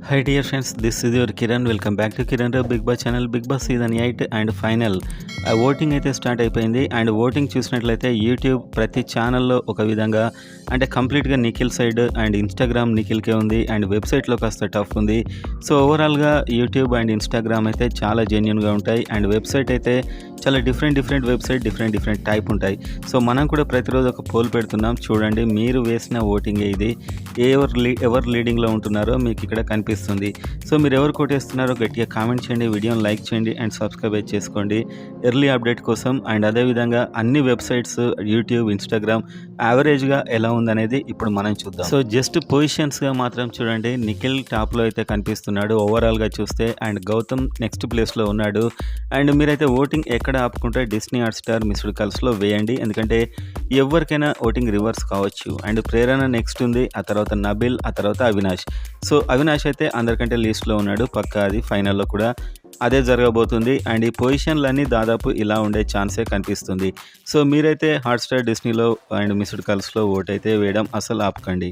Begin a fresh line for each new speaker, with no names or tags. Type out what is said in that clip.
Hi dear friends, this is your Kiran. Welcome back to Kiran Rav Big Boss channel. Bigg Boss season 8 and final voting అయితే start అయిపోయింది. And voting చూసినట్లయితే YouTube ప్రతి ఛానల్లో ఒక విధంగా అంటే కంప్లీట్గా నిఖిల్ సైడ్ అండ్ ఇన్స్టాగ్రామ్ నిఖిల్కే ఉంది అండ్ వెబ్సైట్లో కాస్త టఫ్ ఉంది. సో ఓవరాల్గా యూట్యూబ్ అండ్ ఇన్స్టాగ్రామ్ అయితే చాలా జెన్యున్గా ఉంటాయి అండ్ వెబ్సైట్ అయితే చాలా డిఫరెంట్ వెబ్సైట్ డిఫరెంట్ టైప్ ఉంటాయి. సో మనం కూడా ప్రతిరోజు ఒక పోల్ పెడుతున్నాం, చూడండి మీరు వేసిన ఓటింగే ఇది. ఎవరు లీడింగ్లో ఉంటున్నారో మీకు ఇక్కడ కనిపిస్తుంది. సో మీరు ఎవరు కొట్టేస్తున్నారో గట్టిగా కామెంట్ చేయండి, వీడియోని లైక్ చేయండి అండ్ సబ్స్క్రైబ్ చేసుకోండి ఎర్లీ అప్డేట్ కోసం. అండ్ అదేవిధంగా అన్ని వెబ్సైట్స్ యూట్యూబ్ ఇన్స్టాగ్రామ్ యావరేజ్గా ఎలా ఉందనేది ఇప్పుడు మనం చూద్దాం. సో జస్ట్ పొజిషన్స్గా మాత్రం చూడండి, నిఖిల్ టాప్లో అయితే కనిపిస్తున్నాడు ఓవరాల్గా చూస్తే అండ్ గౌతమ్ నెక్స్ట్ ప్లేస్లో ఉన్నాడు. అండ్ మీరైతే ఓటింగ్ ఎక్కడ ఆపుకుంటే డిస్నీ హాట్స్టార్ మిస్డ్ కాల్స్లో వేయండి, ఎందుకంటే ఎవరికైనా ఓటింగ్ రివర్స్ కావచ్చు. అండ్ ప్రేరణ నెక్స్ట్ ఉంది, ఆ తర్వాత నబిల్, ఆ తర్వాత అవినాష్. సో అవినాష్ అయితే అందరికంటే లీస్ట్లో ఉన్నాడు, పక్కా అది ఫైనల్లో కూడా అదే జరగబోతుంది. అండ్ ఈ పొజిషన్లన్నీ దాదాపు ఇలా ఉండే ఛాన్సే కనిపిస్తుంది. సో మీరైతే హాట్స్టార్ డిస్నీలో అండ్ మిస్డ్ కాల్స్లో ఓట్ అయితే వేయడం అసలు ఆపకండి.